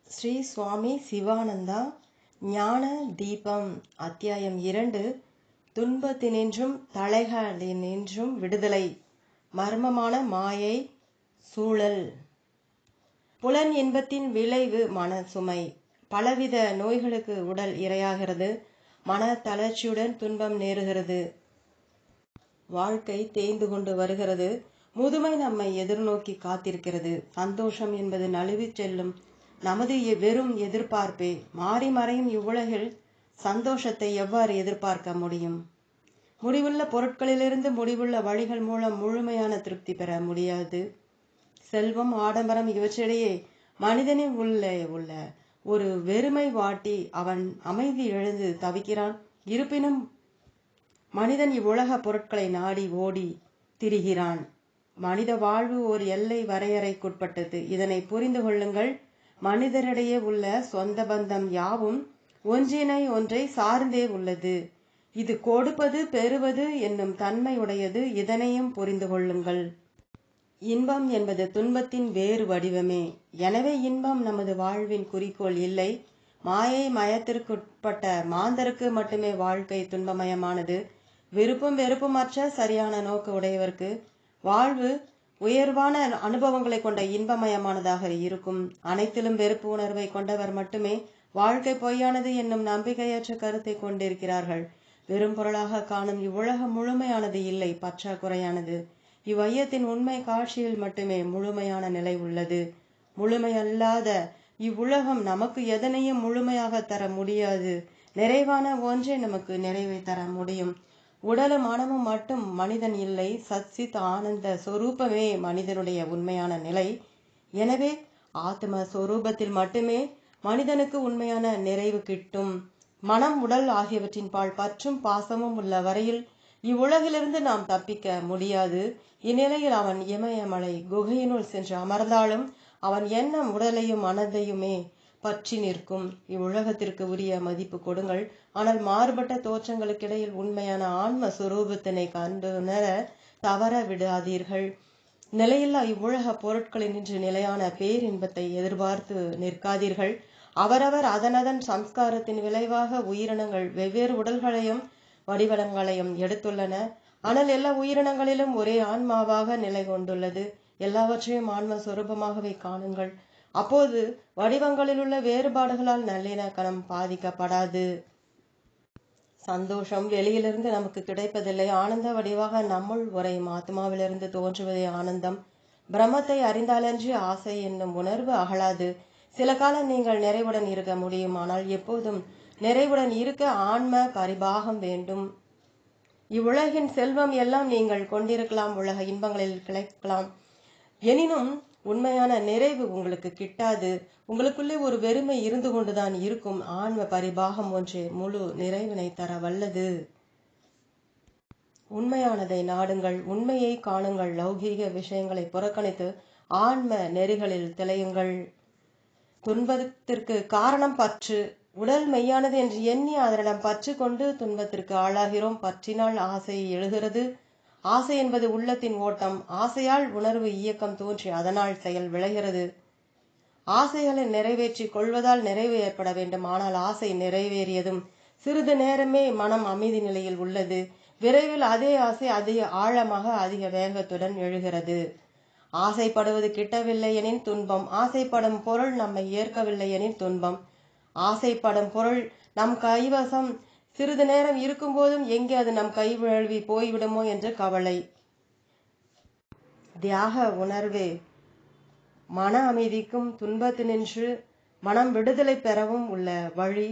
ஸ்ரீ சுவாமி சிவானந்தா ஞான தீபம் அத்தியாயம் 2 துன்பத்தினின்றும் தலைகளினின்றும் விடுதலை மர்மமான மாயை சூழல். புலன் இன்பத்தின் விளைவு மன சுமை. பலவித நோய்களுக்கு உடல் இரையாகிறது. மன தளர்ச்சியுடன் துன்பம் நேருகிறது. வாழ்க்கை தேய்ந்து கொண்டு வருகிறது. முதுமை நம்மை எதிர்நோக்கி காத்திருக்கிறது. சந்தோஷம் என்பது நழுவிச் செல்லும் நமது வெறும் எதிர்பார்ப்பே. மாறி மறையும் இவ்வுலகில் சந்தோஷத்தை எவ்வாறு எதிர்பார்க்க முடியும்? முடிவுள்ள பொருட்களிலிருந்து முடிவுள்ள வழிகள் மூலம் முழுமையான திருப்தி பெற முடியாது. செல்வம், ஆடம்பரம் இவற்றிடையே மனிதனின் உள்ள ஒரு வெறுமை வாட்டி அவன் அமைதி இழந்து தவிக்கிறான். இருப்பினும் மனிதன் இவ்வுலக பொருட்களை நாடி ஓடி திரிகிறான். மனித வாழ்வு ஓர் எல்லை வரையறைக்குட்பட்டது. இதனை புரிந்து கொள்ளுங்கள். மனிதரிடையே உள்ள சொந்த பந்தம் யாவும் ஒன்றினை ஒன்றை சார்ந்தே உள்ளது. இது கொடுப்பது பெறுவது என்னும் தன்மை உடையது. இதனையும் புரிந்து கொள்ளுங்கள். இன்பம் என்பது துன்பத்தின் வேறு வடிவமே. எனவே இன்பம் நமது வாழ்வின் குறிக்கோள் இல்லை. மாயை மயத்திற்குட்பட்ட மாந்தருக்கு மட்டுமே வாழ்க்கை துன்பமயமானது. விருப்பும் வெறுப்புமற்ற சரியான நோக்கு உடையவருக்கு வாழ்வு உயர்வான அனுபவங்களை கொண்ட இன்பமயமானதாக இருக்கும். அனைத்திலும் வெறுப்பு உணர்வை கொண்டவர் மட்டுமே வாழ்க்கை பொய்யானது என்னும் நம்பிக்கையற்ற கருத்தை கொண்டிருக்கிறார்கள். வெறும் பொருளாக காணும் இவ்வுலகம் முழுமையானது இல்லை, பற்றாக்குறையானது. இவ்வையத்தின் உண்மை காட்சியில் மட்டுமே முழுமையான நிலை உள்ளது. முழுமையல்லாத இவ்வுலகம் நமக்கு எதனையும் முழுமையாக தர முடியாது. நிறைவான ஒன்றே நமக்கு நிறைவை தர முடியும். உடலும் மனமும் மட்டும் மனிதன் இல்லை. சச்சித் ஆனந்த சொரூபமே மனிதனுடைய உண்மையான நிலை. எனவே ஆத்ம சொரூபத்தில் மட்டுமே மனிதனுக்கு உண்மையான நிறைவு கிட்டும். மனம், உடல் ஆகியவற்றின் பால் பற்றும் பாசமும் உள்ள வரையில் இவ்வுலகிலிருந்து நாம் தப்பிக்க முடியாது. இந்நிலையில் அவன் இமயமலை குகையினுள் சென்று அமர்ந்தாலும் அவன் எண்ணம் உடலையும் மனதையுமே பற்றி நிற்கும். இவ்வுலகத்திற்கு உரிய மதிப்பு கொடுங்கள். ஆனால் மாறுபட்ட தோற்றங்களுக்கிடையில் உண்மையான ஆன்ம சுரூபத்தினை கண்டுணர தவற விடாதீர்கள். நிலையில்லா இவ்வுலக பொருட்களினின்று நிலையான பேரின்பத்தை எதிர்பார்த்து நிற்காதீர்கள். அவரவர் அதனதன் சம்ஸ்காரத்தின் விளைவாக உயிரினங்கள் வெவ்வேறு உடல்களையும் வடிவங்களையும் எடுத்துள்ளன. ஆனால் எல்லா உயிரினங்களிலும் ஒரே ஆன்மாவாக நிலை கொண்டுள்ளது. எல்லாவற்றையும் ஆன்ம சுரூபமாகவே காணுங்கள். அப்போது வடிவங்களில் உள்ள வேறுபாடுகளால் நல்லிணக்கம் பாதிக்கப்படாது. சந்தோஷம் வெளியிலிருந்து நமக்கு கிடைப்பதில்லை. ஆனந்த வடிவாக நம்முள் உரையும் ஆத்மாவிலிருந்து தோன்றுவதே ஆனந்தம். பிரம்மத்தை அறிந்தாலன்றி ஆசை என்னும் உணர்வு அகலாது. சில காலம் நீங்கள் நிறைவுடன் இருக்க முடியும். ஆனால் எப்போதும் நிறைவுடன் இருக்க ஆன்ம பரிபாகம் வேண்டும். இவ்வுலகின் செல்வம் எல்லாம் நீங்கள் கொண்டிருக்கலாம், உலக இன்பங்களில் கிடைக்கலாம். எனினும் உண்மையான நிறைவு உங்களுக்கு கிட்டாது. உங்களுக்குள்ளே ஒரு வெறுமை இருந்து கொண்டுதான் இருக்கும். ஆன்ம பரிபாகம் ஒன்றே முழு நிறைவினை தர வல்லது. உண்மையானதை நாடுங்கள், உண்மையை காணுங்கள். லௌகீக விஷயங்களை புறக்கணித்து ஆன்ம நெறிகளில் திளையுங்கள். துன்பத்திற்கு காரணம் பற்று. உடல் மெய்யானது என்று எண்ணி அதனிடம் பற்று கொண்டு துன்பத்திற்கு ஆளாகிறோம். பற்றினால் ஆசை எழுகிறது. ஆசை என்பது உள்ளத்தின் ஓட்டம். ஆசையால் உணர்வு இயக்கம் தோன்றி அதனால் செயல் விளைகிறது. ஆசைகளை நிறைவேற்றி கொள்வதால் நிறைவு ஏற்பட வேண்டும். ஆனால் ஆசை நிறைவேறியதும் சிறிது நேரமே மனம் அமைதி நிலையில் உள்ளது. விரைவில் அதே ஆசை அதிக ஆழமாக அதிக வேகத்துடன் எழுகிறது. ஆசைப்படுவது கிட்டவில்லை எனின் துன்பம். ஆசைப்படும் பொருள் நம்மை ஏற்கவில்லை எனின் துன்பம். ஆசைப்படும் பொருள் நம் கைவசம் சிறிது நேரம் இருக்கும் போதும் எங்கே அது நம் கை வழுவி போய்விடுமோ என்று கவலை. தியாக உணர்வே மன அமைதிக்கும் துன்பத்தினின்று மனம் விடுதலை பெறவும் உள்ள வழி.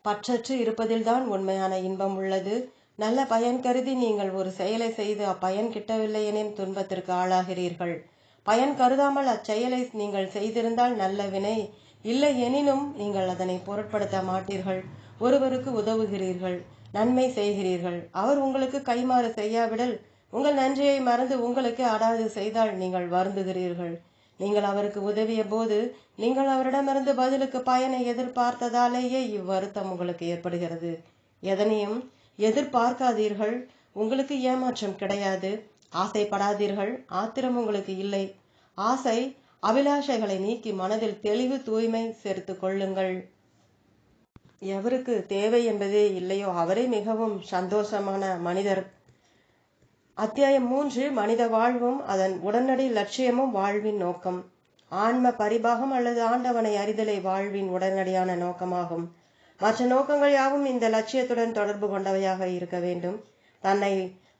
பற்றற்று இருப்பதில்தான் உண்மையான இன்பம் உள்ளது. நல்ல பயன் கருதி நீங்கள் ஒரு செயலை செய்து அப்பயன் கிட்டவில்லை எனின் துன்பத்திற்கு ஆளாகிறீர்கள். பயன் கருதாமல் அச்செயலை நீங்கள் செய்திருந்தால் நல்ல வினை இல்லை எனினும் நீங்கள் அதனை பொருட்படுத்த மாட்டீர்கள். ஒருவருக்கு உதவுகிறீர்கள், நன்மை செய்கிறீர்கள். அவர் உங்களுக்கு கைமாறு செய்யாவிடல் உங்கள் நன்றியை மறந்து உங்களுக்கு அடாது செய்தால் நீங்கள் வருந்துகிறீர்கள். நீங்கள் அவருக்கு உதவிய போது நீங்கள் அவரிடமிருந்து பதிலுக்கு பயனை எதிர்பார்த்ததாலேயே இவ்வருத்தம் உங்களுக்கு ஏற்படுகிறது. எதனையும் எதிர்பார்க்காதீர்கள். உங்களுக்கு ஏமாற்றம் கிடையாது. ஆசைப்படாதீர்கள். ஆத்திரம் உங்களுக்கு இல்லை. ஆசை அபிலாஷைகளை நீக்கி மனதில் தெளிவு தூய்மை சேர்த்து கொள்ளுங்கள். எவருக்கு தேவை என்பதே இல்லையோ அவரே மிகவும் சந்தோஷமான மனிதர். அத்தியாயம் 3 மனித வாழ்வும் அதன் உடனடி லட்சியமும் வாழ்வின் நோக்கம். ஆன்ம பரிபாகம் அல்லது ஆண்டவனை அறிதலை வாழ்வின் உடனடியான நோக்கமாகும். மற்ற நோக்கங்கள் யாவும் இந்த லட்சியத்துடன் தொடர்பு கொண்டவையாக இருக்க வேண்டும். தன்னை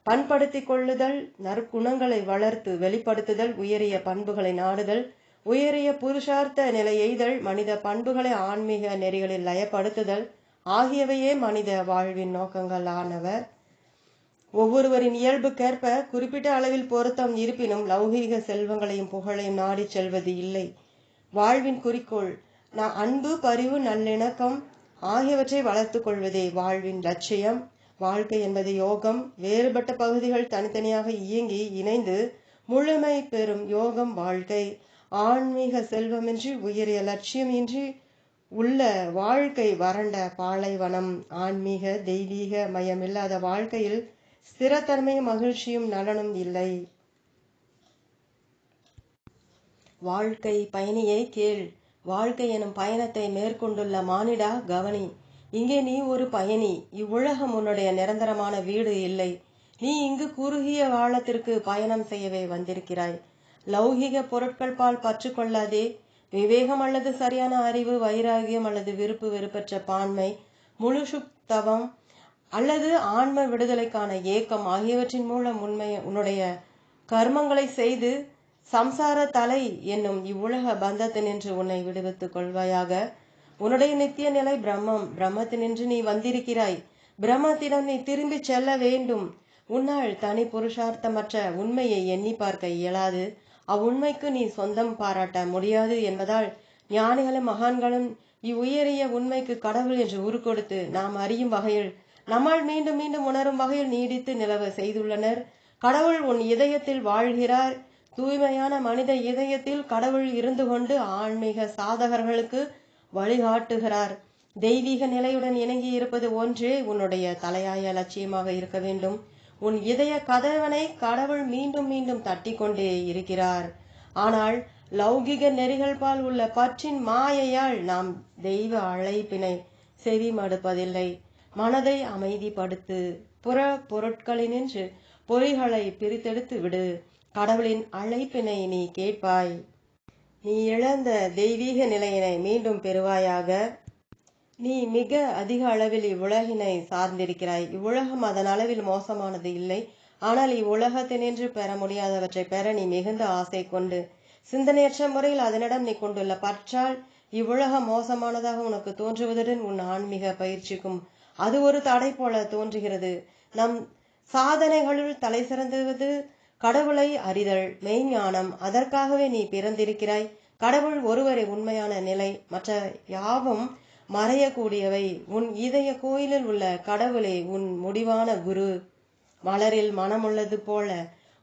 பண்படுத்திக் கொள்ளுதல், நற்குணங்களை வளர்த்து வெளிப்படுத்துதல், உயரிய பண்புகளை நாடுதல், உயரிய புருஷார்த்த நிலை எய்தல், மனித பண்புகளை ஆன்மீக நெறிகளில் லயப்படுத்துதல் ஆகியவையே மனித வாழ்வின் நோக்கங்கள் ஆனவ. ஒவ்வொருவரின் இயல்புக்கேற்ப குறிப்பிட்ட அளவில் பொருத்தம் இருப்பினும் லௌகீக செல்வங்களையும் புகழையும் நாடி செல்வது இல்லை. வாழ்வின் குறிக்கோள் அன்பு, பரிவு, நல்லிணக்கம் ஆகியவற்றை வளர்த்து கொள்வதே வாழ்வின் லட்சியம். வாழ்க்கை என்பது யோகம். வேறுபட்ட பகுதிகள் தனித்தனியாக இயங்கி இணைந்து முழுமை பெறும் யோகம் வாழ்க்கை. ஆன்மீக செல்வமின்றி உயரிய லட்சியம் இன்றி உள்ள வாழ்க்கை வறண்ட பாலைவனம். ஆன்மீக தெய்வீக மயமில்லாத வாழ்க்கையில் ஸ்திரத்தன்மையும் மகிழ்ச்சியும் நலனும் இல்லை. வாழ்க்கை பயணியை கேள். வாழ்க்கை எனும் பயணத்தை மேற்கொண்டுள்ள மானிடா கவனி. இங்கே நீ ஒரு பயணி. இவ்வுலகம் உன்னுடைய நிரந்தரமான வீடு இல்லை. நீ இங்கு குறுகிய காலத்திற்கு பயணம் செய்யவே வந்திருக்கிறாய். லௌகிக பொருட்கள் பால் பற்று கொள்ளாதே. விவேகம் அல்லது சரியான அறிவு, வைராகியம் அல்லது விருப்பு வெறுப்பற்ற பான்மை, முழு சுத்தவம் அல்லது ஆன்ம விடுதலைக்கான ஏக்கம் ஆகியவற்றின் மூலம் உன்னுடைய கர்மங்களை செய்து சம்சார தலை என்னும் இவ்வுலக பந்தத்தினின்று உன்னை விடுவித்துக் கொள்வாயாக. உன்னுடைய நித்திய நிலை பிரம்மம். பிரம்மத்தினின்று நீ வந்திருக்கிறாய். பிரம்மத்திடம் நீ திரும்பி செல்ல வேண்டும். உன்னால் தனி புருஷார்த்தமற்ற உண்மையை எண்ணி பார்க்க இயலாது. அவ்வுண்மைக்கு நீ சொந்தம் பாராட்ட முடியாது என்பதால் ஞானிகளும் மகான்களும் இவ்வுயரிய உண்மைக்கு கடவுள் என்று உரு கொடுத்து நாம் அறியும் வகையில் நம்மால் மீண்டும் மீண்டும் உணரும் வகையில் நீடித்து நிலவ செய்துள்ளனர். கடவுள் உன் இதயத்தில் வாழ்கிறார். தூய்மையான மனித இதயத்தில் கடவுள் இருந்து கொண்டு ஆன்மீக சாதகர்களுக்கு வழிகாட்டுகிறார். தெய்வீக நிலையுடன் இணங்கி இருப்பது ஒன்றே உன்னுடைய தலையாய லட்சியமாக இருக்க வேண்டும். உன் இதய கதவனை கடவுள் மீண்டும் மீண்டும் தட்டி கொண்டே இருக்கிறார். ஆனால் லௌகிக நெறிகள் பால் உள்ள பற்றின் மாயையால் நாம் தெய்வ அழைப்பினை செவி மடுப்பதில்லை. மனதை அமைதிப்படுத்து. புற பொருட்களினின்று பொறிகளை பிரித்தெடுத்து விடு. கடவுளின் அழைப்பினை நீ கேட்பாய். நீ இழந்த தெய்வீக நிலையினை மீண்டும் பெறுவாயாக. நீ மிக அதிக அளவில் இவ்வுலகினை சார்ந்திருக்கிறாய். இவ்வுலகம் அதன் அளவில் மோசமானது இல்லை. ஆனால் இவ்வுலகத்தினின்று பெற முடியாதவற்றை பெற நீ மிகுந்த ஆசை கொண்டு சிந்தனையற்ற முறையில் அதனிடம் நீ கொண்டுள்ள பற்றால் இவ்வுலகம் மோசமானதாக உனக்கு தோன்றுவதுடன் உன் ஆன்மீக பயிற்சிக்கும் அது ஒரு தடை போல தோன்றுகிறது. நம் சாதனைகளுள் தலை சிறந்தது கடவுளை அறிதல், மெய்ஞானம். அதற்காகவே நீ பிறந்திருக்கிறாய். கடவுள் ஒருவரே உண்மையான நிலை. மற்ற யாவும் மறையக்கூடியவை. உன் இதய கோயிலில் உள்ள கடவுளே உன் முடிவான குரு. மலரில் மனம் உள்ளது போல,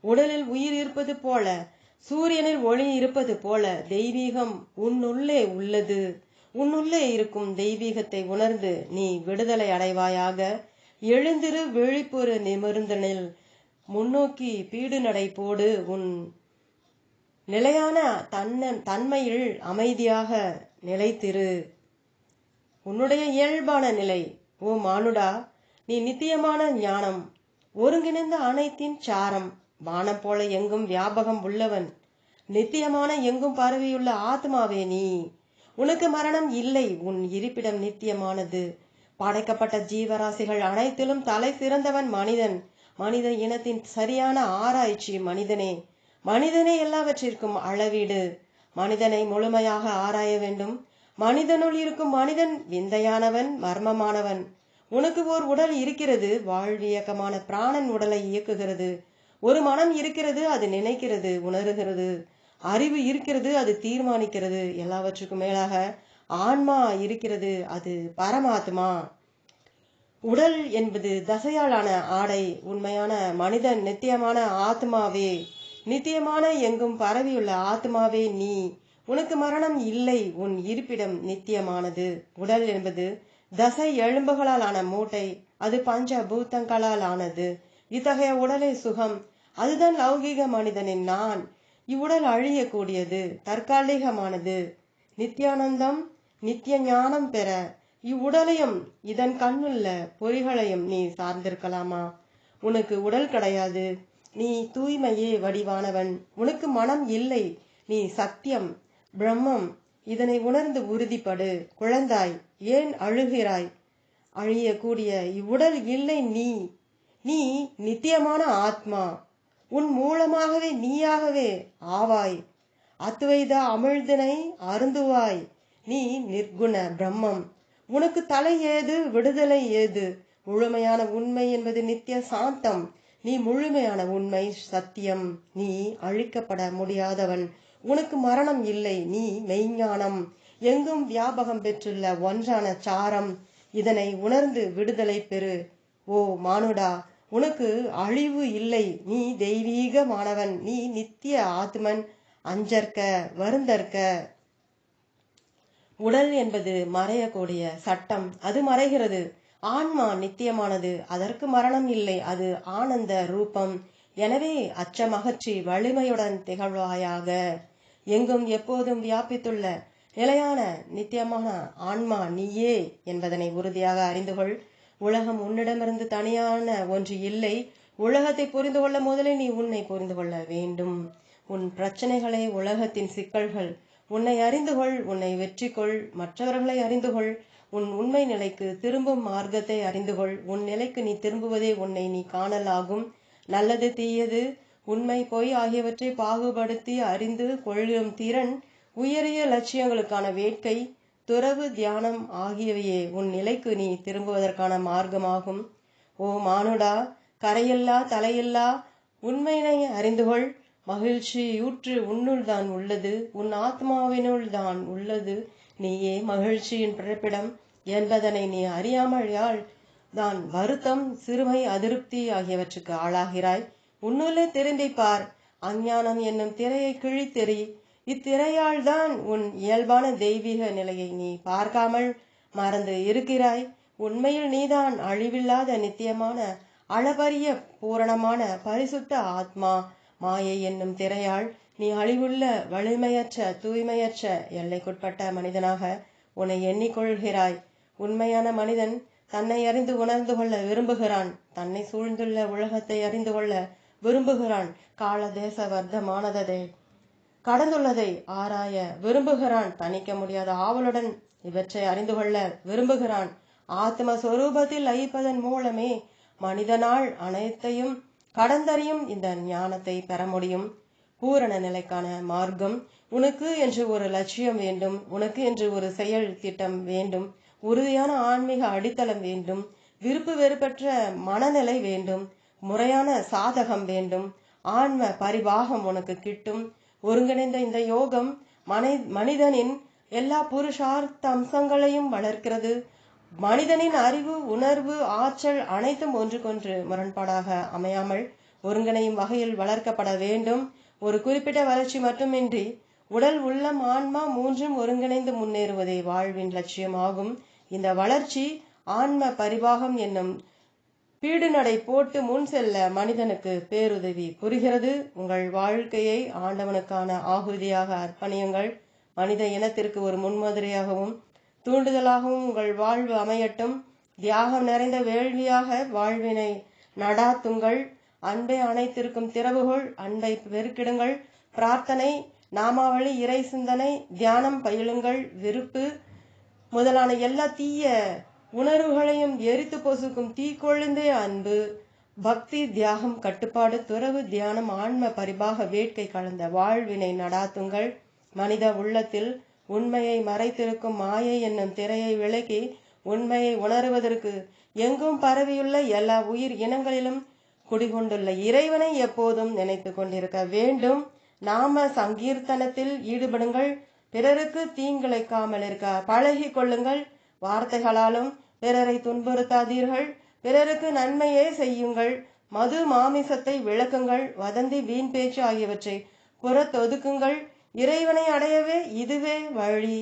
உடலில் உயிர் இருப்பது போல, சூரியனில் ஒளி இருப்பது போல தெய்வீகம் உன்னுள்ளே உள்ளது. உன்னுள்ளே இருக்கும் தெய்வீகத்தை உணர்ந்து நீ விடுதலை அடைவாயாக. எழுந்திரு, விழிப்புறு, நிமிர்ந்தனில், முன்னோக்கி பீடு நடை போடு. உன் நிலையான தன்மையில் அமைதியாக நிலைத்திரு. உன்னுடைய இயல்பான நிலை. ஓ மானுடா, நீ நித்தியமான ஞானம், ஒருங்கிணைந்த அனைத்தின் சாரம். வானம் போல எங்கும் வியாபகம் உள்ளவன், நித்தியமான எங்கும் பரவியுள்ள ஆத்மாவே நீ. உனக்கு மரணம் இல்லை. உன் இருப்பிடம் நித்தியமானது. படைக்கப்பட்ட ஜீவராசிகள் அனைத்திலும் தலை சிறந்தவன் மனிதன். மனித இனத்தின் சரியான ஆராய்ச்சி மனிதனே. மனிதனே எல்லாவற்றிற்கும் அளவீடு. மனிதனை முழுமையாக ஆராய வேண்டும். மனிதனுள் இருக்கும் மனிதன் விந்தையானவன், மர்மமானவன். உனக்கு ஓர் உடல் இருக்கிறது. வாழ்வியக்கமான பிராணன் உடலை இயக்குகிறது. ஒரு மனம் இருக்கிறது, அது நினைக்கிறது, உணர்கிறது. அறிவு இருக்கிறது, அது தீர்மானிக்கிறது. எல்லாவற்றுக்கும் மேலாக ஆன்மா இருக்கிறது, அது பரமாத்மா. உடல் என்பது தசையாலான ஆடை. உண்மையான மனிதன் நித்தியமான ஆத்மாவே. நித்தியமான எங்கும் பரவியுள்ள ஆத்மாவே நீ. உனக்கு மரணம் இல்லை. உன் இருப்பிடம் நித்தியமானது. உடல் என்பது தசை எலும்புகளால் ஆன மூட்டை. அது பஞ்ச பூத்தங்களால் ஆனது. இத்தகைய உடலை சுகம். அதுதான் லௌகீக மனிதனின் நான். இவ்வுடல் அழியக்கூடியது, தற்காலிகமானது. நித்தியானந்தம், நித்திய ஞானம் பெற இவ்வுடலையும் இதன் கண்ணுள்ள பொறிகளையும் நீ சார்ந்திருக்கலாமா? உனக்கு உடல் கிடையாது, நீ தூய்மையே வடிவானவன். உனக்கு மனம் இல்லை, நீ சத்தியம், பிரம்மம். இதனை உணர்ந்து உறுதிப்படு. குழந்தாய், ஏன் அழுகிறாய்? அழியக்கூடிய இவ்வுடல் இல்லை, நீ நித்தியமான ஆத்மா. உன் மூலமாகவே நீயாகவே ஆவாய். அத்வைத அமிழ்தினை அருந்துவாய். நீ நிர்குண பிரம்மம். உனக்கு தலை ஏது, விடுதலை ஏது? முழுமையான உண்மை என்பது நித்திய சாந்தம். நீ முழுமையான உண்மை சத்தியம். நீ அழிக்கப்பட முடியாதவன். உனக்கு மரணம் இல்லை, நீ மெய்ஞானம். எங்கும் வியாபகம் பெற்றுள்ள ஒன்றான சாரம். இதனை உணர்ந்து விடுதலை பெறு. ஓ மானுடா, உனக்கு அழிவு இல்லை, நீ தெய்வீகமானவன். நீ நித்திய ஆத்மன். அஞ்சற்க, வருந்தற்க. உடல் என்பது மறையக்கூடிய சட்டம், அது மறைகிறது. ஆன்மா நித்தியமானது, அதற்கு மரணம் இல்லை, அது ஆனந்த ரூபம். எனவே அச்சமகற்றி வலிமையுடன் திகழ்வாயாக. எங்கும் எப்போதும் வியாபித்துள்ள நிலையான நித்தியமான ஆன்மா நீயே என்பதனை உறுதியாக அறிந்துகொள். உலகம் உன்னிடமிருந்து தனியான ஒன்று இல்லை. உலகத்தை புரிந்து கொள்ள முதலில் நீ உன்னை புரிந்து கொள்ள வேண்டும். உன் பிரச்சனைகளை, உலகத்தின் சிக்கல்கள். உன்னை அறிந்துகொள், உன்னை வெற்றிக்கொள். மற்றவர்களை அறிந்துகொள். உன் உண்மை நிலைக்கு திரும்பும் மார்க்கத்தை அறிந்துகொள். உன் நிலைக்கு நீ திரும்புவதே உன்னை நீ காணலாகும். நல்லது தீயது, உண்மை பொய் ஆகியவற்றை பாகுபடுத்தி அறிந்து கொள்ளும் திறன், உயரிய லட்சியங்களுக்கான வேட்கை, துறவு, தியானம் ஆகியவையே உன் நிலைக்கு நீ திரும்புவதற்கான மார்க்கமாகும். ஓ மானுடா, கரையில்லா தலையில்லா உண்மையினை அறிந்துகொள். மகிழ்ச்சியூற்று உன்னுள் தான் உள்ளது, உன் ஆத்மாவினுள் தான் உள்ளது. நீயே மகிழ்ச்சியின் பிறப்பிடம் என்பதனை நீ அறியாமையால் தான் வருத்தம், சிறுமை, அதிருப்தி ஆகியவற்றுக்கு ஆளாகிறாய். உன்னுள்ளே திரும்பி பார். அஞ்ஞானம் என்னும் திரையை கிழித்தெறி. இத்திரையால் தான் உன் இயல்பான தெய்வீக நிலையை நீ பார்க்காமல் மறந்து இருக்கிறாய். உண்மையில் நீதான் அழிவில்லாத நித்தியமான அளவரிய பூரணமான பரிசுத்த ஆத்மா. மாயை என்னும் திரையால் நீ அழிவுள்ள, வலிமையற்ற, தூய்மையற்ற, எல்லைக்குட்பட்ட மனிதனாக உன்னை எண்ணிக்கொள்கிறாய். உண்மையான மனிதன் தன்னை அறிந்து உணர்ந்து கொள்ள விரும்புகிறான். தன்னை சூழ்ந்துள்ள உலகத்தை அறிந்து கொள்ள விரும்புகிறான். கால தேச வர்த்தமானதை கடந்துள்ளதை ஆராய விரும்புகிறான். தணிக்க முடியாத ஆவலுடன் இவற்றை அறிந்து கொள்ள விரும்புகிறான். ஆத்ம சொரூபத்தில் லயிப்பதன் மூலமே மனிதனால் அனைத்தையும் கடந்தறியும் இந்த ஞானத்தை பெற முடியும். பூரண நிலைக்கான மார்க்கம். உனக்கு என்று ஒரு லட்சியம் வேண்டும். உனக்கு என்று ஒரு செயல் திட்டம் வேண்டும். உறுதியான ஆன்மீக அடித்தளம் வேண்டும். விருப்பு வெறுப்பற்ற மனநிலை வேண்டும். முறையான சாதகம் வேண்டும். ஆன்ம பரிபாகம் உனக்கு கிட்டும். ஒருங்கிணைந்த இந்த யோகம் மனிதனின் எல்லா புருஷார்த்த அம்சங்களையும் வளர்க்கிறது. மனிதனின் அறிவு, உணர்வு, ஆற்றல் அனைத்தும் ஒன்றுக்கொன்று முரண்பாடாக அமையாமல் ஒருங்கிணையும் வகையில் வளர்க்கப்பட வேண்டும். ஒரு குறிப்பிட்ட வளர்ச்சி மட்டுமின்றி உடல், உள்ளம், ஆன்மா மூன்றும் ஒருங்கிணைந்து முன்னேறுவதே வாழ்வின் லட்சியமாகும். இந்த வளர்ச்சி ஆன்ம பரிபாகம் என்னும் பீடுநடை போட்டு முன் செல்ல மனிதனுக்கு பேருதவி புரிகிறது. உங்கள் வாழ்க்கையை ஆண்டவனுக்கான ஆகுதியாக அர்ப்பணியுங்கள். மனித இனத்திற்கு ஒரு முன்மாதிரியாகவும் தூண்டுதலாகவும் உங்கள் வாழ்வு அமையட்டும். தியாகம் நிறைந்த வேள்வியாக வாழ்வினை நடாத்துங்கள். அன்பை அனைத்திற்கும் திறவுகோள். அன்பை பெருக்கிடுங்கள். பிரார்த்தனை, நாமாவளி, இறை சிந்தனை, தியானம் பயிலுங்கள். விருப்பு முதலான எல்லா தீய உணர்வுகளையும் எரித்து பொசுக்கும் தீக்கொழுந்தே அன்பு, பக்தி, தியாகம், கட்டுப்பாடு, துறவு, தியானம், ஆன்ம பரிபாக வேட்கை கலந்த வாழ்வினை நடாத்துங்கள். மனித உள்ளத்தில் உண்மையை மறைத்திருக்கும் மாயை என்னும் திரையை விலக்கி உண்மையை உணருவதற்கு எங்கும் பரவியுள்ள எல்லா உயிர் இனங்களிலும் குடிகொண்டுள்ள இறைவனை எப்போதும் நினைத்து கொண்டிருக்க வேண்டும். நாம சங்கீர்த்தனத்தில் ஈடுபடுங்கள். பிறருக்கு தீங்கிழைக்காமல் இருக்க பழகி கொள்ளுங்கள். வார்த்தைகளாலும் பிறரை துன்புறுத்தாதீர்கள். பிறருக்கு நன்மையே செய்யுங்கள். மது, மாமிசத்தை விளக்குங்கள். வதந்தி, வீண் பேச்சு ஆகியவற்றை புறத்தொதுக்குங்கள். இறைவனை அடையவே இதுவே வழி.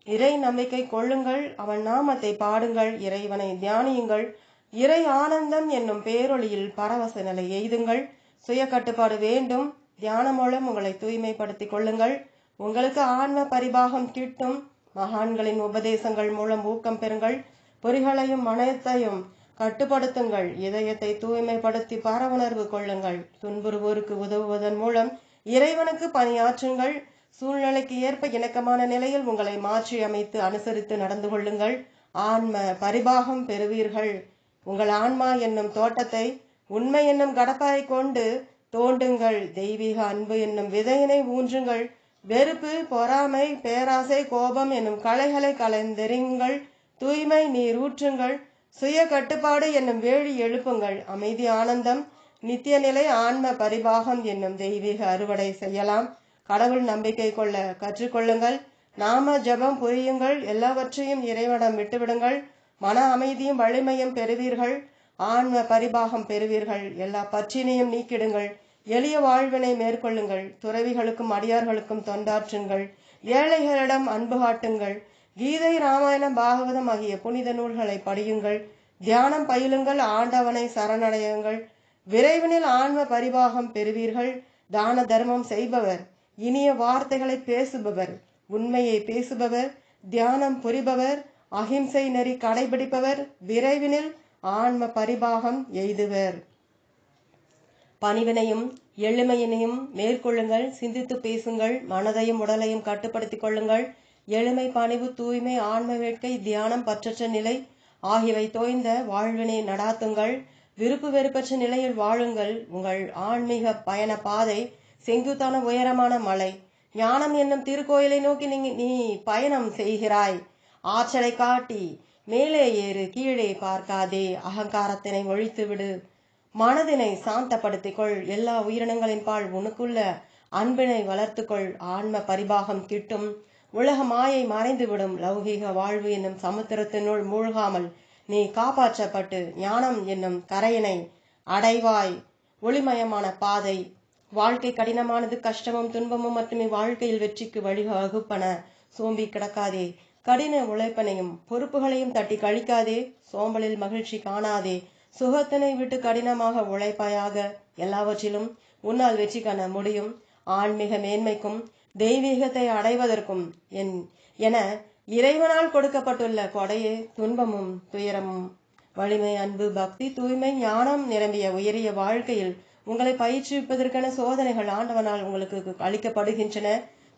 இறை நம்பிக்கை கொள்ளுங்கள். அவன் நாமத்தை பாடுங்கள். இறைவனை தியானியுங்கள். இறை ஆனந்தம் என்னும் பேரொளியில் பரவச நிலை எய்துங்கள். சுய கட்டுப்பாடு வேண்டும். தியானம் மூலம் உங்களை தூய்மைப்படுத்திக் கொள்ளுங்கள். உங்களுக்கு ஆன்ம பரிபாகம் கிட்டும். மகான்களின் உபதேசங்கள் மூலம் ஊக்கம் பெறுங்கள். பொறிகளையும் மனத்தையும் கட்டுப்படுத்துங்கள். இதயத்தை தூய்மைப்படுத்தி பரவுணர்வு கொள்ளுங்கள். துன்புறுவோருக்கு உதவுவதன் மூலம் இறைவனுக்கு பணியாற்றுங்கள். சூழ்நிலைக்கு ஏற்ப இணக்கமான நிலையில் உங்களை மாற்றி அமைத்து அனுசரித்து நடந்து கொள்ளுங்கள். ஆன்ம பரிபாகம் பெறுவீர்கள். உங்கள் ஆன்மா என்னும் தோட்டத்தை உண்மை என்னும் கடப்பாயை கொண்டு தோண்டுங்கள். தெய்வீக அன்பு என்னும் விதையினை ஊன்றுங்கள். வெறுப்பு, பொறாமை, பேராசை, கோபம் என்னும் களைகளை கலைந்தெறியுங்கள். தூய்மை நீர் ஊற்றுங்கள். சுய கட்டுப்பாடு என்னும் வேலி எழுப்புங்கள். அமைதி, ஆனந்தம், நித்திய நிலை, ஆன்ம பரிபாகம் என்னும் தெய்வீக அறுவடை செய்யலாம். கடவுள் நம்பிக்கை கொள்ள கற்றுக்கொள்ளுங்கள். நாம ஜபம் புரியுங்கள். எல்லாவற்றையும் இறைவனம் விட்டுவிடுங்கள். மன அமைதியும் வலிமையும் பெறுவீர்கள். ஆன்ம பரிபாகம் பெறுவீர்கள். எல்லா பற்றினையும் நீக்கிடுங்கள். எளிய வாழ்வினை மேற்கொள்ளுங்கள். துறவிகளுக்கும் அடியார்களுக்கும் தொண்டாற்றுங்கள். ஏழைகளிடம் அன்பு காட்டுங்கள். கீதை, ராமாயணம், பாகவதம் ஆகிய புனித நூல்களை படியுங்கள். தியானம் பயிலுங்கள். ஆண்டவனை சரணடையுங்கள். விரைவினில் ஆன்ம பரிபாகம் பெறுவீர்கள். தான தர்மம் செய்பவர், இனிய வார்த்தைகளை பேசுபவர், உண்மையை பேசுபவர், தியானம் புரிபவர், அகிம்சை நெறி கடைபிடிப்பவர் விரைவினில் ஆன்ம பரிபாகம் எய்துவர். பணிவினையும் எளிமையினையும் மேற்கொள்ளுங்கள். சிந்தித்து பேசுங்கள். மனதையும் உடலையும் கட்டுப்படுத்திக் கொள்ளுங்கள். எளிமை, பணிவு, தூய்மை, ஆன்ம வேட்கை, தியானம், பற்றற்ற நிலை ஆகியவை தோய்ந்த வாழ்வினை நடாத்துங்கள். விருப்பு வெறுப்பற்ற நிலையில் வாழுங்கள். உங்கள் ஆன்மீக பயண பாதை செங்குத்தான உயரமான மலை. ஞானம் என்னும் திருக்கோயிலை நோக்கி நீ பயணம் செய்கிறாய். ஆற்றலை காட்டி மேலே ஏறு, கீழே பார்க்காதே. அகங்காரத்தினை ஒழித்துவிடு. மனதினை சாந்தப்படுத்திக்கொள். எல்லா உயிரினங்களின் பால் உனக்குள்ள அன்பினை வளர்த்துக்கொள். ஆன்ம பரிபாகம் கிட்டும். உலக மாயை மறைந்துவிடும். லௌகீக வாழ்வு என்னும் சமுத்திரத்தினுள் மூழ்காமல் நீ காப்பாற்றப்பட்டு ஞானம் என்னும் கரையினை அடைவாய். ஒளிமயமான பாதை. வாழ்க்கை கடினமானது. கஷ்டமும் துன்பமும் மட்டுமே வாழ்க்கையில் வெற்றிக்கு வழிவகுப்பன. சோம்பி கிடக்காதே. கடின உழைப்பனையும் பொறுப்புகளையும் தட்டி கழிக்காதே. சோம்பலில் மகிழ்ச்சி காணாதே. சுகத்தினை விட்டு கடினமாக உழைப்பாயாக. எல்லாவற்றிலும் உன்னால் வெற்றி காண முடியும். ஆன்மீக மேன்மைக்கும் தெய்வீகத்தை அடைவதற்கும் என இறைவனால் கொடுக்கப்பட்டுள்ள கொடையே துன்பமும் துயரமும். வலிமை, அன்பு, பக்தி, தூய்மை, ஞானம் நிரம்பிய உயரிய வாழ்க்கையில் உங்களை பயிற்றுவிப்பதற்கான சோதனைகள் ஆண்டவனால் உங்களுக்கு அளிக்கப்படுகின்றன.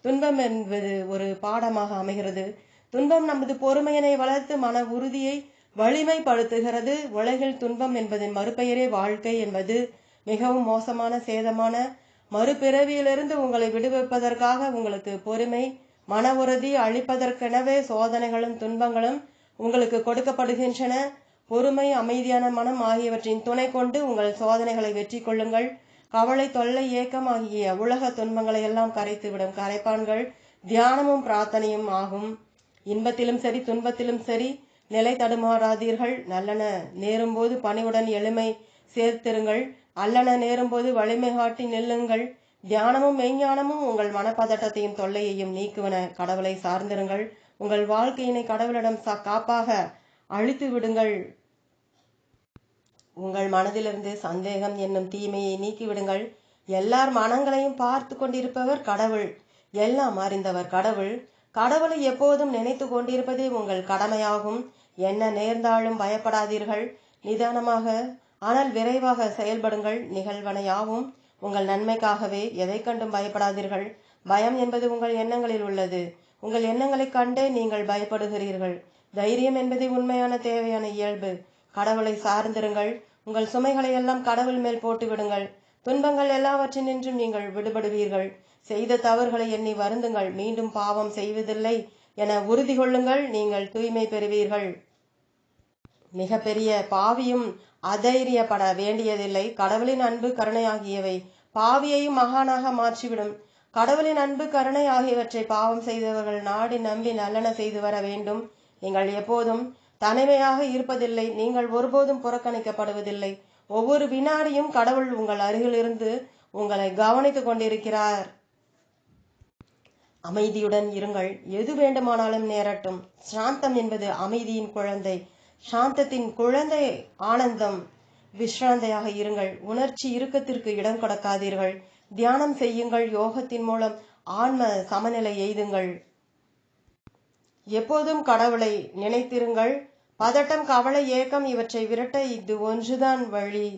துன்பம் என்பது ஒரு பாடமாக அமைகிறது. துன்பம் நமது பொறுமையினை வளர்த்து மன உறுதியை வலிமைப்படுத்துகிறது. உலகில் துன்பம் என்பதன் மறுபெயரே வாழ்க்கை என்பது மிகவும் மோசமான சேதமான மறுபிறவியிலிருந்து உங்களை விடுவிப்பதற்காக உங்களுக்கு பொறுமை, மன உறுதி அளிப்பதற்கெனவே சோதனைகளும் துன்பங்களும் உங்களுக்கு கொடுக்கப்படுகின்றன. பொறுமை, அமைதியான மனம் ஆகியவற்றின் துணை கொண்டு உங்கள் சோதனைகளை வெற்றி கொள்ளுங்கள். கவலை, தொல்லை, ஏக்கம் ஆகிய உலக துன்பங்களை எல்லாம் கரைத்துவிடும் கரைப்பான்கள் தியானமும் பிரார்த்தனையும் ஆகும். இன்பத்திலும் சரி துன்பத்திலும் சரி நிலை தடுமாறாதீர்கள். நல்லன நேரும்போது பணிவுடன் எளிமை சேர்த்திருங்கள். அல்லன நேரும்போது வலிமை காட்டி நில்லுங்கள். தியானமும் மெய்ஞானமும் உங்கள் மனப்பதட்டத்தையும் தொல்லையையும் நீக்குவன. கடவுளை சார்ந்திருங்கள். உங்கள் வாழ்க்கையினை கடவுளிடம் காப்பாக அழித்து விடுங்கள். உங்கள் மனதிலிருந்து சந்தேகம் என்னும் தீமையை நீக்கிவிடுங்கள். எல்லார் மனங்களையும் பார்த்து கொண்டிருப்பவர் கடவுள். எல்லாம் அறிந்தவர் கடவுள். கடவுளை எப்போதும் நினைத்து கொண்டிருப்பதே உங்கள் கடமையாகும். என்ன நேர்ந்தாலும் பயப்படாதீர்கள். நிதானமாக ஆனால் விரைவாக செயல்படுங்கள். நிகழ்வன யாவும் உங்கள் நன்மைக்காகவே. எதை கண்டும் பயப்படாதீர்கள். பயம் என்பது உங்கள் எண்ணங்களில் உள்ளது. உங்கள் எண்ணங்களை கண்டே நீங்கள் பயப்படுகிறீர்கள். தைரியம் என்பது உண்மையான தேவையான இயல்பு. கடவுளை சார்ந்திருங்கள். உங்கள் சுமைகளை எல்லாம் கடவுள் மேல் போட்டு விடுங்கள். துன்பங்கள் எல்லாவற்றினின்றும் நீங்கள் விடுபடுவீர்கள். செய்த தவறுகளை எண்ணி வருந்துங்கள். மீண்டும் பாவம் செய்வதில்லை என உறுதி கொள்ளுங்கள். நீங்கள் தூய்மை பெறுவீர்கள். மிக பெரிய பாவியும் அதைரியப்பட வேண்டியதில்லை. கடவுளின் அன்பு, கருணை ஆகியவை பாவியையும் மகானாக மாற்றிவிடும். கடவுளின் அன்பு, கருணை ஆகியவற்றை பாவம் செய்தவர்கள் நாடி நம்பி நல்லன செய்து வர வேண்டும். நீங்கள் எப்போதும் தனிமையாக இருப்பதில்லை. நீங்கள் ஒருபோதும் புறக்கணிக்கப்படுவதில்லை. ஒவ்வொரு வினாடியும் கடவுள் உங்கள் அருகிலிருந்து உங்களை கவனித்துக் கொண்டிருக்கிறார். அமைதியுடன் இருங்கள். எது வேண்டுமானாலும் நேரட்டும். சாந்தம் என்பது அமைதியின் குழந்தை. சாந்தத்தின் குழந்தை ஆனந்தம். விஸ்ராந்தையாக இருங்கள். உணர்ச்சி இறுக்கத்திற்கு இடம் கொடுக்காதீர்கள். தியானம் செய்யுங்கள். யோகத்தின் மூலம் ஆன்ம சமநிலை எய்துங்கள். எப்போதும் கடவுளை நினைத்திருங்கள். பதட்டம், கவலை, ஏக்கம் இவற்றை விரட்ட இது ஒன்றுதான் வழி.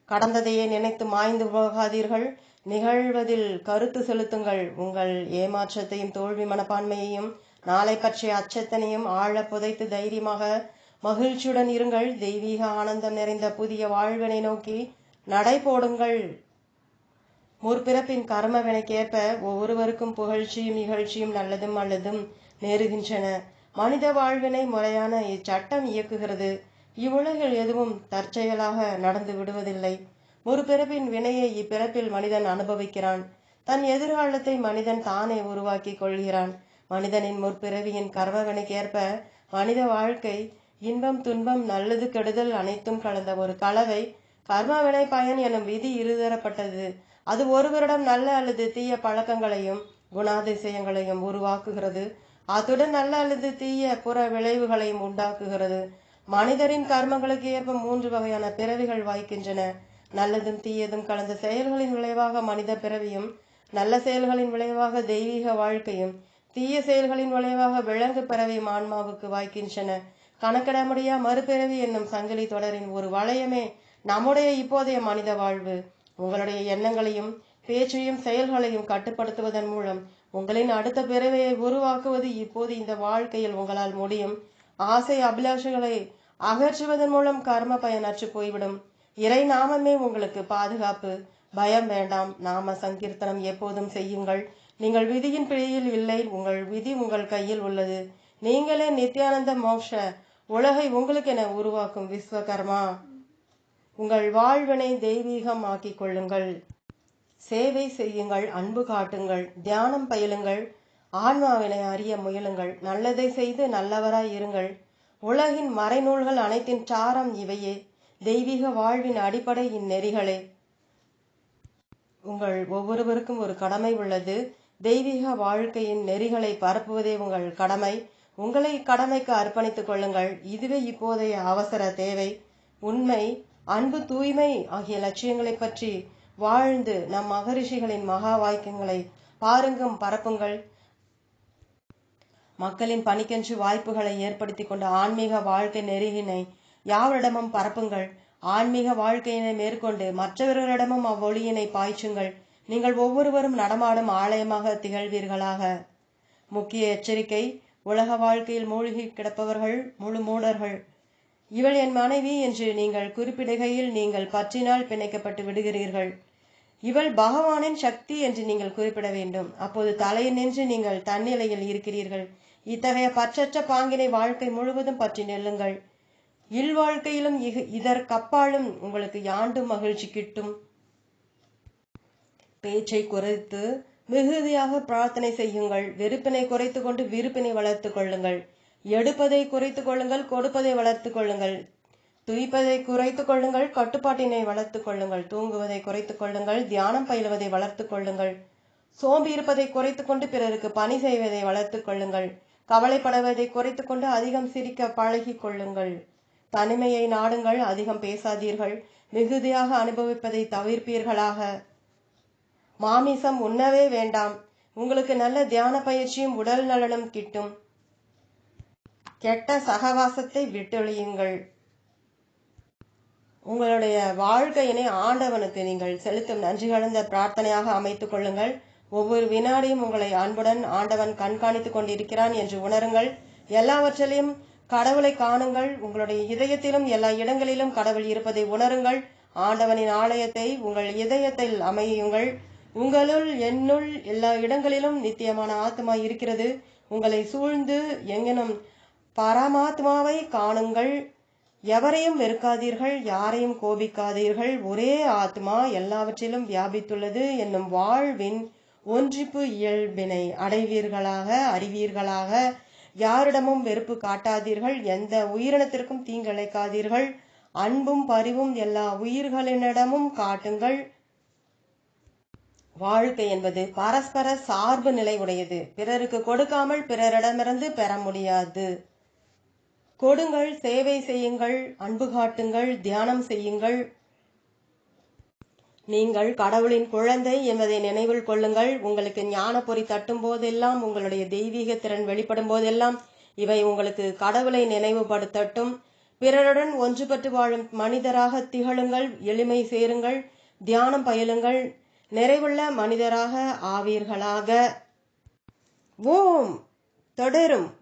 கடந்ததையே நினைத்து மாய்ந்து போகாதீர்கள். நிகழ்வதில் கருத்து செலுத்துங்கள். உங்கள் ஏமாற்றத்தையும் தோல்வி மனப்பான்மையையும் நாளை பற்றிய அச்சத்தனையும் ஆழ புதைத்து தைரியமாக மகிழ்ச்சியுடன் இருங்கள். தெய்வீக ஆனந்தம் நிறைந்த புதிய வாழ்வினை நோக்கி நடை போடுங்கள். முற்பிறப்பின் கர்மவினைக்கேற்ப ஒவ்வொருவருக்கும் புகழ்ச்சியும் இகழ்ச்சியும் நல்லதும் அல்லதும் நேருகின்றன. மனித வாழ்வினை முறையான இச்சட்டம் இயக்குகிறது. இவ்வுலகில் எதுவும் தற்செயலாக நடந்து விடுவதில்லை. முற்பிறப்பின் வினையை இப்பிறப்பில் மனிதன் அனுபவிக்கிறான். தன் எதிர்காலத்தை மனிதன் தானே உருவாக்கி கொள்கிறான். மனிதனின் முற்பிறவியின் கர்மவினைக்கேற்ப மனித வாழ்க்கை இன்பம் துன்பம் நல்லது கெடுதல் அனைத்தும் கலந்த ஒரு கலவை. கர்மவினை பயன் எனும் விதி இருதரப்பட்டது. அது ஒருவரிடம் நல்ல அல்லது தீய பழக்கங்களையும் குணாதிசயங்களையும் உருவாக்குகிறது. அத்துடன் நல்ல அல்லது தீய புற விளைவுகளையும் உண்டாக்குகிறது. மனிதரின் கர்மங்களுக்கு ஏற்ப 3 வகையான பிறவிகள் வாய்க்கின்றன. நல்லதும் தீயதும் கலந்த செயல்களின் விளைவாக மனித பிறவியும், நல்ல செயல்களின் விளைவாக தெய்வீக வாழ்க்கையும், தீய செயல்களின் விளைவாக விலங்கு பிறவியும் ஆன்மாவுக்கு வாய்க்கின்றன. கணக்கிட முடியா மறுபிறவி என்னும் சங்கிலி தொடரின் ஒரு வளையமே நம்முடைய இப்போதைய மனித வாழ்வு. உங்களுடைய எண்ணங்களையும் பேச்சையும் செயல்களையும் கட்டுப்படுத்துவதன் மூலம் உங்களின் அடுத்த பிறவியை உருவாக்குவது இப்போது இந்த வாழ்க்கையில் உங்களால் முடியும். ஆசை அபிலாஷைகளை அகற்றுவதன் மூலம் கர்ம பயனற்று போய்விடும். இறை நாமமே உங்களுக்கு பாதுகாப்பு. பயம் வேண்டாம். நாம சங்கீர்த்தனம் எப்போதும் செய்யுங்கள். நீங்கள் விதியின் பிடியில் இல்லை. உங்கள் விதி உங்கள் கையில் உள்ளது. நீங்களே நித்யானந்த மோட்ச உலகை உங்களுக்கென உருவாக்கும் விஸ்வகர்மா. உங்கள் வாழ்வினை தெய்வீகம் ஆக்கிக் கொள்ளுங்கள். சேவை செய்யுங்கள். அன்பு காட்டுங்கள். தியானம் பயிலுங்கள். ஆன்மாவினை அறிய முயலுங்கள். நல்லதை செய்து நல்லவராய் இருங்கள். உலகின் மறைநூல்கள் அனைத்தின் சாரம் இவையே. தெய்வீக வாழ்வின் அடிப்படை இந்நெறிகளே. உங்கள் ஒவ்வொருவருக்கும் ஒரு கடமை உள்ளது. தெய்வீக வாழ்க்கையின் நெறிகளை பரப்புவதே உங்கள் கடமை. உங்களை கடமைக்கு அர்ப்பணித்துக் கொள்ளுங்கள். இதுவே இப்போதைய அவசர தேவை. உண்மை, அன்பு, தூய்மை ஆகிய லட்சியங்களை பற்றி வாழ்ந்து நம் மகரிஷிகளின் மகா வாக்கியங்களை பாருங்கும் பரப்புங்கள். மக்களின் பணிக்கென்று வாய்ப்புகளை ஏற்படுத்தி கொண்ட ஆன்மீக வாழ்க்கை நெறியினை யாவரிடமும் பரப்புங்கள். ஆன்மீக வாழ்க்கையினை மேற்கொண்டு மற்றவர்களிடமும் அவ்வொளியினை பாய்ச்சுங்கள். நீங்கள் ஒவ்வொருவரும் நடமாடும் ஆலயமாக திகழ்வீர்களாக. முக்கிய எச்சரிக்கை: உலக வாழ்க்கையில் மூழ்கி கிடப்பவர்கள் முழு மூடர்கள். இவள் என் மனைவி என்று நீங்கள் குறிப்பிடுகையில் நீங்கள் பற்றினால் பிணைக்கப்பட்டு விடுகிறீர்கள். இவள் பகவானின் சக்தி என்று நீங்கள் குறிப்பிட வேண்டும். அப்போது தலையில் நின்று நீங்கள் தன்னிலையில் இருக்கிறீர்கள். இத்தகைய பற்றற்ற பாங்கினை வாழ்க்கை முழுவதும் பற்றி நெல்லுங்கள். இல்வாழ்க்கையிலும் இதற்கப்பாலும் உங்களுக்கு யாண்டும் மகிழ்ச்சி கிட்டும். பேச்சை குறைத்து மிகுதியாக பிரார்த்தனை செய்யுங்கள். வெறுப்பினை குறைத்து கொண்டு விருப்பினை வளர்த்து கொள்ளுங்கள். எடுப்பதை குறைத்து கொள்ளுங்கள். கொடுப்பதை வளர்த்து கொள்ளுங்கள். துய்ப்பதை குறைத்து கொள்ளுங்கள். கட்டுப்பாட்டினை வளர்த்து கொள்ளுங்கள். தூங்குவதை குறைத்து கொள்ளுங்கள். தியானம் பயிலுவதை வளர்த்து கொள்ளுங்கள். சோம்பி இருப்பதை குறைத்து கொண்டு பிறருக்கு பணி செய்வதை வளர்த்து கொள்ளுங்கள். கவலைப்படுவதை குறைத்து கொண்டு அதிகம் சிரிக்க பழகி கொள்ளுங்கள். தனிமையை நாடுங்கள். அதிகம் பேசாதீர்கள். மிகுதியாக அனுபவிப்பதை தவிர்ப்பீர்களாக. மாமிசம் உண்ணவே வேண்டாம். உங்களுக்கு நல்ல தியான பயிற்சியும் உடல் நலனும் கிட்டும். கெட்ட சகவாசத்தை விட்டொழியுங்கள். உங்களுடைய வாழ்க்கையினை ஆண்டவனுக்கு நீங்கள் செலுத்தும் நன்றி கலந்த பிரார்த்தனையாக அமைத்துக் கொள்ளுங்கள். ஒவ்வொரு வினாடியும் உங்களை அன்புடன் ஆண்டவன் கண்காணித்துக் கொண்டிருக்கிறான் என்று உணருங்கள். எல்லாவற்றிலும் கடவுளை காணுங்கள். உங்களுடைய இதயத்திலும் எல்லா இடங்களிலும் கடவுள் இருப்பதை உணருங்கள். ஆண்டவனின் ஆலயத்தை உங்கள் இதயத்தில் அமையுங்கள். உங்களுள் என்னுள் எல்லா இடங்களிலும் நித்தியமான ஆத்மா இருக்கிறது. உங்களை சூழ்ந்து எங்கெனும் பரமாத்மாவை காணுங்கள். எவரையும் வெறுக்காதீர்கள். யாரையும் கோபிக்காதீர்கள். ஒரே ஆத்மா எல்லாவற்றிலும் வியாபித்துள்ளது என்னும் வாழ்வின் ஒன்றிப்பு இயல்பினை அடைவீர்களாக, அறிவீர்களாக. யாரிடமும் வெறுப்பு காட்டாதீர்கள். எந்த உயிரினத்திற்கும் தீங்கிழைக்காதீர்கள். அன்பும் பரிவும் எல்லா உயிர்களினிடமும் காட்டுங்கள். வாழ்க்கை என்பது பரஸ்பர சார்பு நிலை உடையது. பிறருக்கு கொடுக்காமல் பிறரிடமிருந்து பெற முடியாது. கொடுங்கள், சேவை செய்யுங்கள், அன்பு காட்டுங்கள், தியானம் செய்யுங்கள். நீங்கள் கடவுளின் குழந்தை என்பதை நினைவில் கொள்ளுங்கள். உங்களுக்கு ஞான பொறி தட்டும் போதெல்லாம், உங்களுடைய தெய்வீக திறன் வெளிப்படும் போதெல்லாம் இவை உங்களுக்கு கடவுளை நினைவுபடுத்தட்டும். பிறருடன் ஒன்றுபட்டு வாழும் மனிதராக திகழுங்கள். எளிமை சேருங்கள். தியானம் பயிலுங்கள். நிறைவுள்ள மனிதராக ஆவீர்களாக. ஓம் தொடரும்.